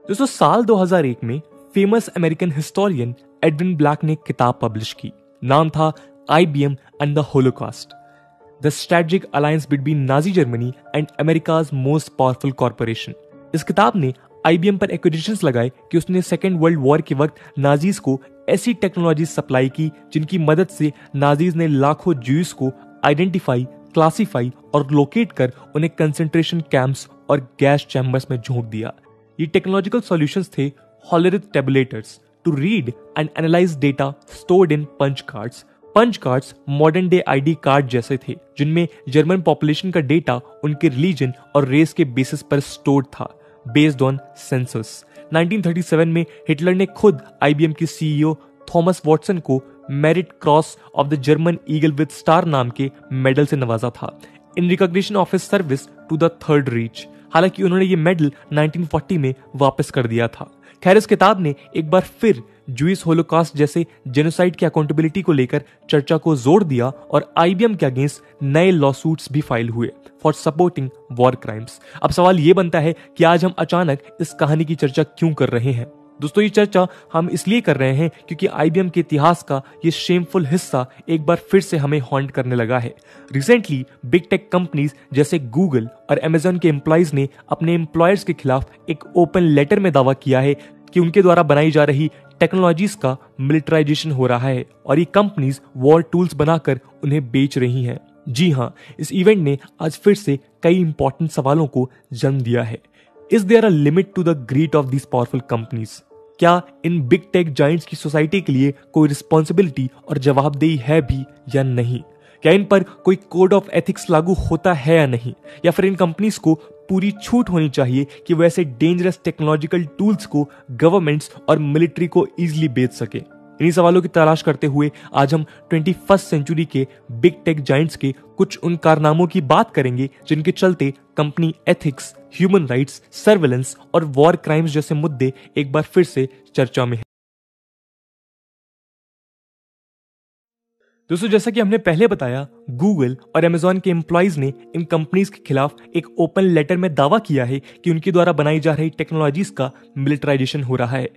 दोस्तों साल 2001 में famous American historian Edwin Black ने एक किताब पब्लिश की। नाम था IBM and the holocaust, the strategic alliance between Nazi Germany and America's most powerful corporation. इस किताब ने IBM पर एक्विजिशंस लगाए कि उसने सेकेंड वर्ल्ड वॉर के वक्त नाजीज को ऐसी टेक्नोलॉजी सप्लाई की जिनकी मदद से नाजीज ने लाखों ज्यूज को आइडेंटिफाई, क्लासिफाई और लोकेट कर उन्हें कंसंट्रेशन कैंप्स और गैस चैम्बर्स में झोंक दिया। ये टेक्नोलॉजिकल सॉल्यूशंस थे Hollerith tabulators to read and analyse data stored in punch cards. Punch cards modern day ID card जैसे थे, जिनमें जर्मन पॉपुलेशन का डेटा उनके रिलीजन और रेस के बेसिस पर स्टोर्ड था, बेस्ड ऑन सेंसस। 1937 में हिटलर ने खुद IBM के CEO थॉमस वॉटसन को merit cross of the German eagle with star नाम के मेडल से नवाजा था, in recognition of his service to the Third Reich. हालांकि उन्होंने ये मेडल 1940 में वापस कर दिया था। खैर, इस किताब ने एक बार फिर जूइश होलोकॉस्ट जैसे जेनोसाइड की अकाउंटेबिलिटी को लेकर चर्चा को जोर दिया और IBM के अगेंस्ट नए लॉसूट्स भी फाइल हुए फॉर सपोर्टिंग वॉर क्राइम्स। अब सवाल ये बनता है कि आज हम अचानक इस कहानी की चर्चा क्यों कर रहे हैं। दोस्तों, ये चर्चा हम इसलिए कर रहे हैं क्योंकि IBM के इतिहास का ये शेमफुल हिस्सा एक बार फिर से हमें हॉन्ट करने लगा है। रिसेंटली बिग टेक कंपनीज जैसे गूगल और Amazon के एम्प्लॉयज ने अपने एम्प्लॉयर्स के खिलाफ एक ओपन लेटर में दावा किया है कि उनके द्वारा बनाई जा रही टेक्नोलॉजीज का मिलिटराइजेशन हो रहा है और ये कंपनीज वॉर टूल्स बनाकर उन्हें बेच रही हैं। जी हाँ, इस इवेंट ने आज फिर से कई इंपॉर्टेंट सवालों को जन्म दिया है। Is there a limit to the greed of these powerful companies? क्या इन बिग टेक जायंट्स की सोसाइटी के लिए कोई रिस्पॉन्सिबिलिटी और जवाबदेही है भी या नहीं? क्या इन पर कोई कोड ऑफ एथिक्स लागू होता है या नहीं? या फिर इन कंपनीज को पूरी छूट होनी चाहिए कि वो ऐसे डेंजरस टेक्नोलॉजिकल टूल्स को गवर्नमेंट्स और मिलिट्री को इजीली बेच सके? इन्हीं सवालों की तलाश करते हुए आज हम 21st सेंचुरी के बिग टेक जायंट्स के कुछ उन कारनामों की बात करेंगे जिनके चलते company ethics, human rights, surveillance और वॉर क्राइम्स जैसे मुद्दे एक बार फिर से चर्चा में हैं। दोस्तों, जैसा कि हमने पहले बताया, गूगल और Amazon के एम्प्लॉइज ने इन कंपनीज के खिलाफ एक ओपन लेटर में दावा किया है कि उनके द्वारा बनाई जा रही टेक्नोलॉजीज का मिलिटराइजेशन हो रहा है।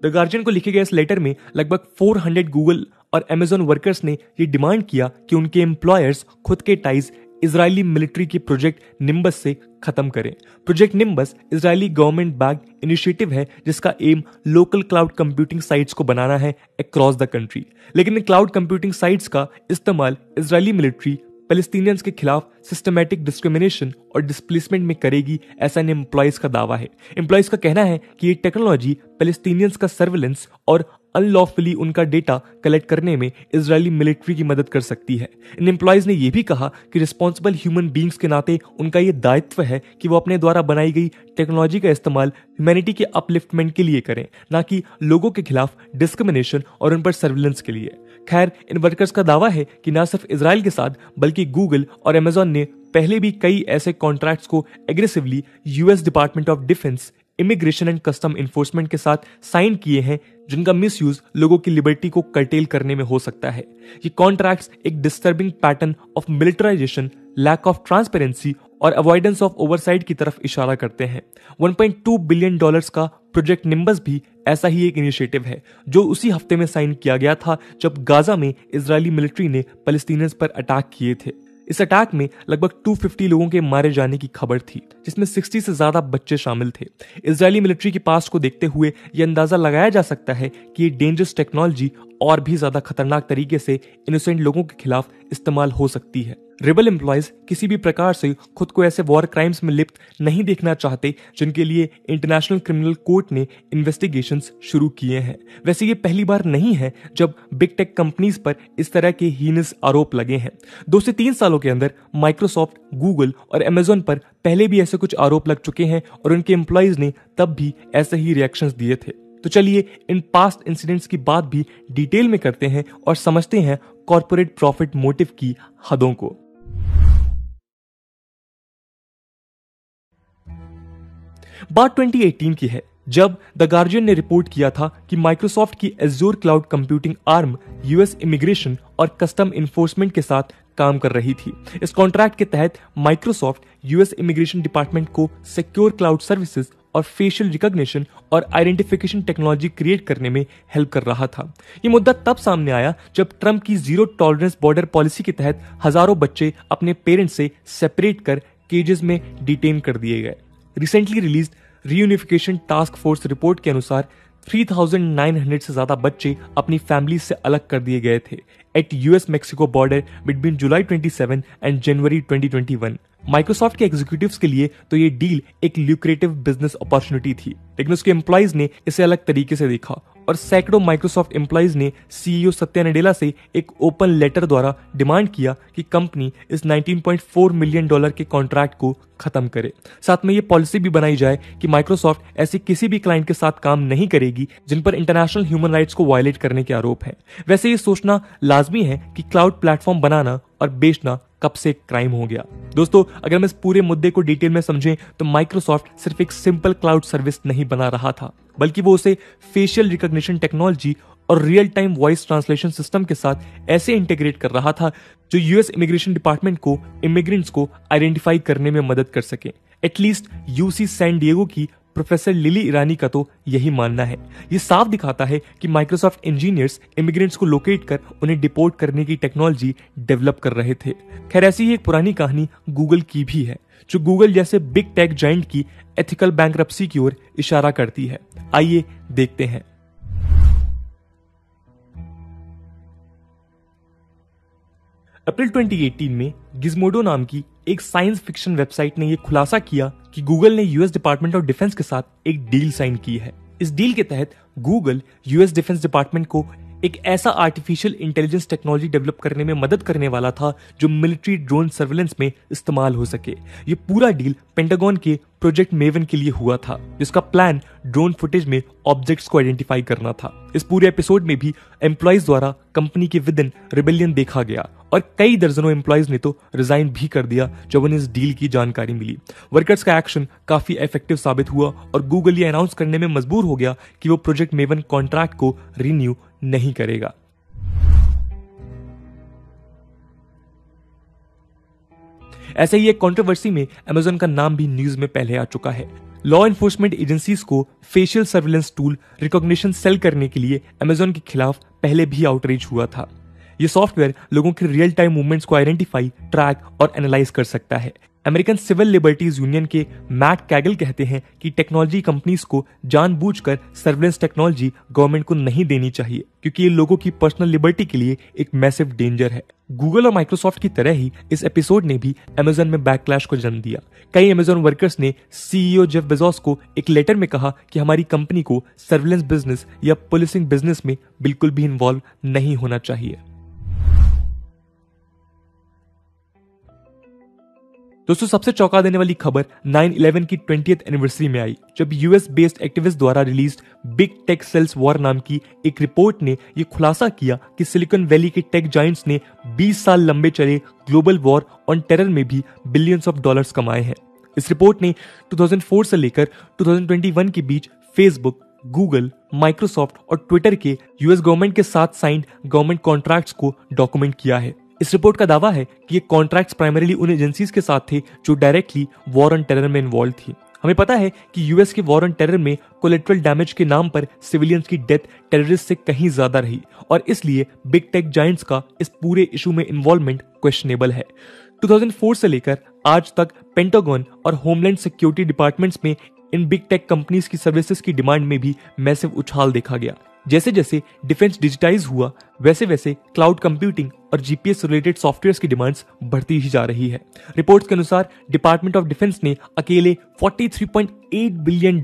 द गार्जियन को लिखे गए इस लेटर में लगभग 400 गूगल और Amazon वर्कर्स ने ये डिमांड किया कि उनके एम्प्लॉयर्स खुद के टाइज इजरायली मिलिट्री के प्रोजेक्ट निम्बस से खत्म करें। Project Nimbus Israeli government backed initiative है जिसका aim local cloud computing sites को बनाना है अक्रॉस द कंट्री। लेकिन इन क्लाउड कंप्यूटिंग साइट्स का इस्तेमाल इजरायली मिलिट्री पैलेस्टीनियंस के खिलाफ सिस्टमैटिक डिस्क्रिमिनेशन और डिस्प्लेसमेंट में करेगी, ऐसा इन एम्प्लॉयज का दावा है। एम्प्लॉयज का कहना है कि ये टेक्नोलॉजी पैलेस्टीनियंस का सर्विलेंस और अनलॉफुली उनका डेटा कलेक्ट करने में इजरायली मिलिट्री की मदद कर सकती है। इन एम्प्लॉयज ने यह भी कहा कि रिस्पॉन्सिबल ह्यूमन बींग्स के नाते उनका यह दायित्व है कि वो अपने द्वारा बनाई गई टेक्नोलॉजी का इस्तेमाल ह्यूमैनिटी के अपलिफ्टमेंट के लिए करें, ना कि लोगों के खिलाफ डिस्क्रिमिनेशन और उन पर सर्विलेंस के लिए। खैर, इन वर्कर्स का दावा है कि न सिर्फ इजराइल के साथ बल्कि गूगल और Amazon ने पहले भी कई ऐसे कॉन्ट्रैक्ट्स को aggressively US department of defence, immigration and custom enforcement के साथ साइन किए हैं, जिनका मिसयूज लोगों की लिबर्टी को कर्टेल करने में हो सकता है। ये कॉन्ट्रैक्ट्स एक disturbing pattern of militarisation, lack of transparency और अवॉइडेंस ऑफ ओवरसाइट की तरफ इशारा करते हैं। $1.2 बिलियन का प्रोजेक्ट निम्बस भी ऐसा ही एक इनिशिएटिव है जो उसी हफ्ते में साइन किया गया था जब गाजा में इजरायली मिलिट्री ने पैलेस्टीनियंस पर अटैक किए थे। इस अटैक में लगभग 250 लोगों के मारे जाने की खबर थी, जिसमें 60 से ज्यादा बच्चे शामिल थे। इजरायली मिलिट्री के पास को देखते हुए यह अंदाजा लगाया जा सकता है कि ये डेंजरस टेक्नोलॉजी और भी ज्यादा खतरनाक तरीके से इनोसेंट लोगों के खिलाफ इस्तेमाल हो सकती है। रेबल एम्प्लॉयज किसी भी प्रकार से खुद को ऐसे वॉर क्राइम्स में लिप्त नहीं देखना चाहते जिनके लिए इंटरनेशनल क्रिमिनल कोर्ट ने इन्वेस्टिगेशंस शुरू किए हैं। वैसे ये पहली बार नहीं है जब बिग टेक कंपनीज पर इस तरह के हीनस आरोप लगे हैं। 2 से 3 सालों के अंदर माइक्रोसॉफ्ट, गूगल और Amazon पर पहले भी ऐसे कुछ आरोप लग चुके हैं और उनके एम्प्लॉयज ने तब भी ऐसे ही रिएक्शंस दिए थे। तो चलिए इन पास्ट इंसिडेंट्स की बात भी डिटेल में करते हैं और समझते हैं कॉर्पोरेट प्रॉफिट मोटिव की हदों को। बात 2018 की है जब द गार्जियन ने रिपोर्ट किया था कि माइक्रोसॉफ्ट की azure cloud computing arm US immigration और कस्टम इन्फोर्समेंट के साथ काम कर रही थी। इस कॉन्ट्रैक्ट के तहत माइक्रोसॉफ्ट यूएस इमिग्रेशन डिपार्टमेंट को सिक्योर क्लाउड सर्विसेज और फेशियल रिकॉग्निशन और आइडेंटिफिकेशन टेक्नोलॉजी क्रिएट करने में हेल्प कर रहा था। ये मुद्दा तब सामने आया जब ट्रंप की जीरो टॉलरेंस बॉर्डर पॉलिसी के तहत हजारों बच्चे अपने पेरेंट्स से सेपरेट कर केजेस में डिटेन कर दिए गए। Recently release reunification task force report के अनुसार 3,900 से ज्यादा बच्चे अपनी फैमिली से अलग कर दिए गए थे at US Mexico border between July 27 and January 2021। Microsoft के एग्जीक्यूटिव्स के लिए तो ये डील एक ल्यूक्रेटिव बिजनेस अपॉर्चुनिटी थी, लेकिन उसके एम्प्लॉइज ने इसे अलग तरीके से देखा और सैकड़ों माइक्रोसॉफ्ट एम्प्लॉइज ने सीईओ सत्या नडेला से एक ओपन लेटर द्वारा डिमांड किया कि कंपनी इस $19.4 मिलियन के कॉन्ट्रैक्ट को खत्म करे। साथ में ये पॉलिसी भी बनाई जाए कि माइक्रोसॉफ्ट ऐसे किसी भी क्लाइंट के साथ काम नहीं करेगी जिन पर इंटरनेशनल ह्यूमन राइट्स को वायलेट करने के आरोप है। वैसे ये सोचना लाजमी है कि क्लाउड प्लेटफॉर्म बनाना और बेचना कब से क्राइम हो गया। दोस्तों, अगर हम इस पूरे मुद्दे को डिटेल में समझें तो माइक्रोसॉफ्ट सिर्फ एक सिंपल क्लाउड सर्विस नहीं बना रहा था, बल्कि वो उसे फेशियल रिकॉग्निशन टेक्नोलॉजी और real time voice translation system के साथ ऐसे इंटीग्रेट कर रहा था जो यूएस इमिग्रेशन डिपार्टमेंट को इमिग्रेंट्स को आइडेंटिफाई करने में मदद कर सके। एटलीस्ट यूसी सैन डिएगो की प्रोफेसर लिली ईरानी का तो यही मानना है। ये साफ दिखाता है कि माइक्रोसॉफ्ट इंजीनियर्स इमिग्रेंट्स को लोकेट कर उन्हें डिपोर्ट करने की टेक्नोलॉजी डेवलप कर रहे थे। खैर, ऐसी ही एक पुरानी कहानी गूगल की भी है, जो गूगल जैसे बिग टेक जायंट की एथिकल बैंकरप्सी की ओर इशारा करती है। आइए देखते हैं। अप्रैल 2018 में गिज़मोडो नाम की एक साइंस फिक्शन वेबसाइट ने यह खुलासा किया कि गूगल ने यूएस डिपार्टमेंट ऑफ डिफेंस के साथ एक डील साइन की है। इस डील के तहत गूगल यूएस डिफेंस डिपार्टमेंट को एक ऐसा आर्टिफिशियल इंटेलिजेंस टेक्नोलॉजी डेवलप करने में मदद करने वाला था जो मिलिट्री ड्रोन सर्वेलेंस में इस्तेमाल हो सके। ये पूरा डील पेंटागन के प्रोजेक्ट मेवन के लिए हुआ था, जिसका प्लान ड्रोन फुटेज में ऑब्जेक्ट्स को आइडेंटिफाई करना था। इस पूरे एपिसोड में भी एम्प्लॉइज द्वारा कंपनी के विद इन रिबेलियन देखा गया और कई दर्जनों एम्प्लॉइज ने तो रिजाइन भी कर दिया जब उन्हें इस डील की जानकारी मिली। वर्कर्स का एक्शन काफी इफेक्टिव साबित हुआ और गूगल ये अनाउंस करने में मजबूर हो गया कि वो प्रोजेक्ट मेवन कॉन्ट्रैक्ट को रिन्यू नहीं करेगा। ऐसे ही एक कंट्रोवर्सी में अमेज़न का नाम भी न्यूज में पहले आ चुका है। लॉ एनफोर्समेंट एजेंसीज को facial surveillance tool recognition sale करने के लिए अमेज़न के खिलाफ पहले भी आउटरीच हुआ था। यह सॉफ्टवेयर लोगों के रियल टाइम मूवमेंट्स को आइडेंटिफाई, ट्रैक और एनालाइज कर सकता है। अमेरिकन सिविल लिबर्टीज यूनियन के मैट कैगल कहते हैं कि टेक्नोलॉजी कंपनीज को जानबूझकर सर्विलेंस टेक्नोलॉजी गवर्नमेंट को नहीं देनी चाहिए, क्योंकि ये लोगों की पर्सनल लिबर्टी के लिए एक मैसिव डेंजर है। गूगल और माइक्रोसॉफ्ट की तरह ही इस एपिसोड ने भी अमेज़न में बैकलैश को जन्म दिया। कई अमेज़न वर्कर्स ने सीईओ जेफ बेजोस को एक लेटर में कहा कि हमारी कंपनी को सर्विलेंस बिजनेस या पुलिसिंग बिजनेस में बिल्कुल भी इन्वॉल्व नहीं होना चाहिए। दोस्तों, सबसे चौंका देने वाली खबर 9/11 की 20th एनिवर्सरी में आई, जब यूएस बेस्ड एक्टिविस्ट द्वारा release big tech sells war नाम की एक रिपोर्ट ने यह खुलासा किया कि सिलिकॉन वैली के टेक जायंट्स ने 20 साल लंबे चले ग्लोबल वॉर ऑन टेरर में भी बिलियंस ऑफ डॉलर्स कमाए हैं। इस रिपोर्ट ने 2004 से लेकर 2021 के बीच फेसबुक, गूगल, माइक्रोसॉफ्ट और ट्विटर के यूएस गवर्नमेंट के साथ साइंड गवर्नमेंट कॉन्ट्रैक्ट्स को डॉक्यूमेंट किया है। इस रिपोर्ट का दावा है कि ये कॉन्ट्रैक्ट्स प्राइमरीली उन एजेंसीज के साथ थे जो डायरेक्टली वॉर ऑन टेरर में इन्वॉल्व थी। हमें पता है कि यूएस के वॉर ऑन टेरर में कोलेटरल डैमेज के नाम पर सिविलियंस की डेथ टेररिस्ट से कहीं ज्यादा रही और इसलिए बिग टेक जायंट्स का इस पूरे इशू में इन्वॉल्वमेंट क्वेश्चनेबल है। 2004 से लेकर आज तक पेंटागन और होमलैंड सिक्योरिटी डिपार्टमेंट्स में इन बिग टेक कंपनीज की सर्विसेज की डिमांड में भी मैसिव उछाल देखा गया। जैसे जैसे डिफेंस डिजिटाइज हुआ, वैसे वैसे क्लाउड कंप्यूटिंग और जीपीएस रिलेटेड सॉफ्टवेयर्स की डिमांड्स बढ़ती ही जा रही है। रिपोर्ट्स के अनुसार डिपार्टमेंट ऑफ डिफेंस ने अकेले $43.8 billion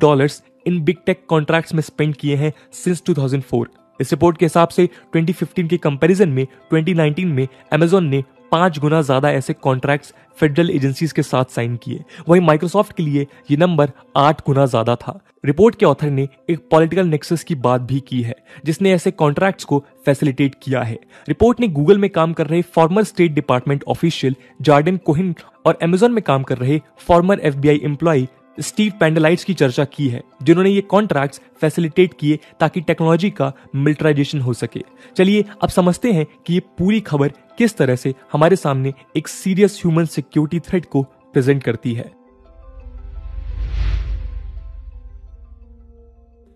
in big take contracts में स्पेंड किए हैं सिंस 2004। इस रिपोर्ट के हिसाब से 2015 के कंपैरिजन में 2019 में अमेज़न ने 5 गुना ज्यादा ऐसे कॉन्ट्रैक्ट्स फेडरल एजेंसीज के साथ साइन किए। वहीं माइक्रोसॉफ्ट के लिए ये नंबर 8 गुना ज्यादा था। रिपोर्ट के ऑथर ने एक पॉलिटिकल नेक्सस की बात भी की है, जिसने ऐसे कॉन्ट्रैक्ट्स को फैसिलिटेट किया है। रिपोर्ट ने गूगल में काम कर रहे former state department official Jordan Cohen और अमेज़न में काम कर रहे फॉर्मर एफबीआई एम्प्लॉय स्टीव पेंडलाइट्स की चर्चा की है, जिन्होंने ये कॉन्ट्रैक्ट्स फैसिलिटेट किए ताकि टेक्नोलॉजी का मिलिटराइजेशन हो सके। चलिए अब समझते हैं कि ये पूरी खबर किस तरह से हमारे सामने एक सीरियस ह्यूमन सिक्योरिटी थ्रेट को प्रेजेंट करती है।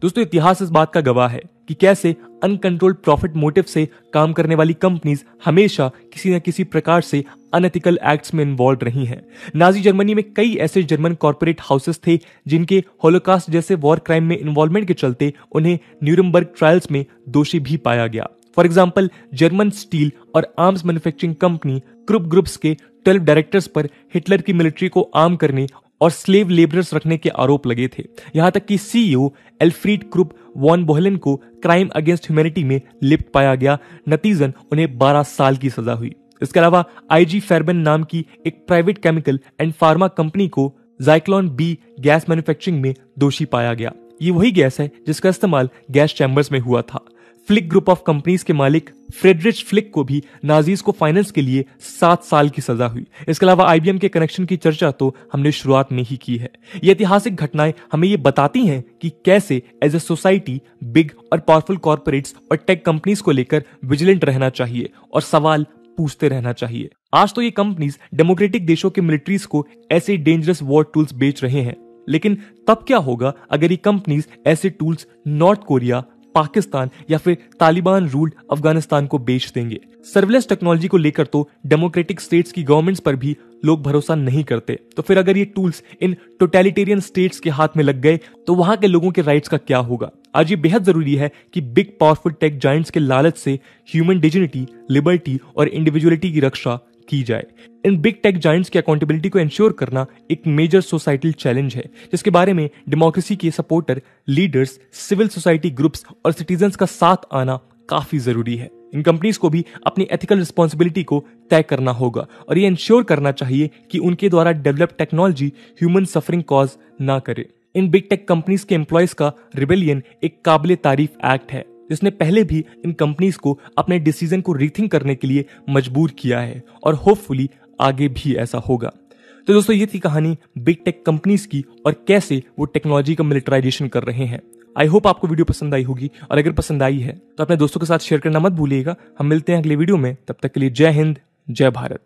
दोस्तों, इतिहास इस बात का गवाह है कि कैसे अनकंट्रोल्ड प्रॉफिट मोटिव से काम करने वाली कंपनीज हमेशा किसी न किसी प्रकार से अनएथिकल एक्ट्स में इन्वॉल्व रही हैं। नाजी जर्मनी में कई ऐसे जर्मन कॉर्पोरेट हाउसेस थे जिनके होलोकास्ट जैसे वॉर क्राइम में इन्वॉल्वमेंट के चलते उन्हें न्यूरमबर्ग ट्रायल्स में दोषी भी पाया गया। फॉर एग्जाम्पल, जर्मन स्टील और आर्म्स मैन्युफैक्चरिंग कंपनी क्रुप ग्रुप्स के 12 डायरेक्टर्स पर हिटलर की मिलिट्री को आर्म करने और स्लेव लेबरर्स रखने के आरोप लगे थे। यहां तक कि सीईओ एल्फ्रीड क्रुप वॉन बोहेलन को क्राइम अगेंस्ट ह्यूमैनिटी में लिप्त पाया गया। नतीजन उन्हें 12 साल की सजा हुई। इसके अलावा आईजी फेरबेन नाम की एक private chemical and pharma company को जाइक्लोन बी गैस मैन्युफैक्चरिंग में दोषी पाया गया। ये वही गैस है जिसका इस्तेमाल गैस चैम्बर्स में हुआ था। फ्लिक ग्रुप ऑफ कंपनीज के मालिक फ्रेडरिच फ्लिक को भी नाजीज को फाइनेंस के लिए 7 साल की सजा हुई। इसके अलावा आईबीएम के कनेक्शन की चर्चा तो हमने शुरुआत में ही की है। ये ऐतिहासिक घटनाएं हमें ये बताती हैं कि कैसे एज ए सोसाइटी बिग और पावरफुल कॉर्पोरेट्स और टेक कंपनीज को लेकर विजिलेंट रहना चाहिए और सवाल पूछते रहना चाहिए। आज तो ये कंपनीज डेमोक्रेटिक देशों के मिलिट्रीज को ऐसे डेंजरस वॉर टूल्स बेच रहे हैं, लेकिन तब क्या होगा अगर ये कंपनीज ऐसे टूल्स नॉर्थ कोरिया, पाकिस्तान या फिर तालिबान रूल्ड अफगानिस्तान को बेच देंगे। सर्विलेंस टेक्नोलॉजी को लेकर तो डेमोक्रेटिक स्टेट्स की गवर्नमेंट्स पर भी लोग भरोसा नहीं करते, तो फिर अगर ये टूल्स इन टोटलिटेरियन स्टेट्स के हाथ में लग गए तो वहां के लोगों के राइट्स का क्या होगा। आज ये बेहद जरूरी है कि बिग पावरफुल टेक जायंट्स के लालच से ह्यूमन डिग्निटी, लिबर्टी और इंडिविजुअलिटी की रक्षा की जाए। इन बिग टेक जायंट्स की अकाउंटेबिलिटी को इंश्योर करना एक मेजर सोसाइटल चैलेंज है, जिसके बारे में डेमोक्रेसी के supporter, leaders, civil society groups और सिटीजन्स का साथ आना काफी जरूरी है। इन कंपनीज को भी अपनी एथिकल रिस्पॉन्सिबिलिटी को तय करना होगा और ये इंश्योर करना चाहिए कि उनके द्वारा develop technology human suffering cause ना करे। इन बिग टेक कंपनीज के एम्प्लॉयज का रिबेलियन एक काबिले तारीफ एक्ट है, जिसने पहले भी इन कंपनीज को अपने डिसीजन को रीथिंक करने के लिए मजबूर किया है और होपफुली आगे भी ऐसा होगा। तो दोस्तों, ये थी कहानी बिग टेक कंपनीज की और कैसे वो टेक्नोलॉजी का मिलिटराइजेशन कर रहे हैं। आई होप आपको वीडियो पसंद आई होगी और अगर पसंद आई है तो अपने दोस्तों के साथ शेयर करना मत भूलिएगा। हम मिलते हैं अगले वीडियो में, तब तक के लिए जय हिंद, जय भारत।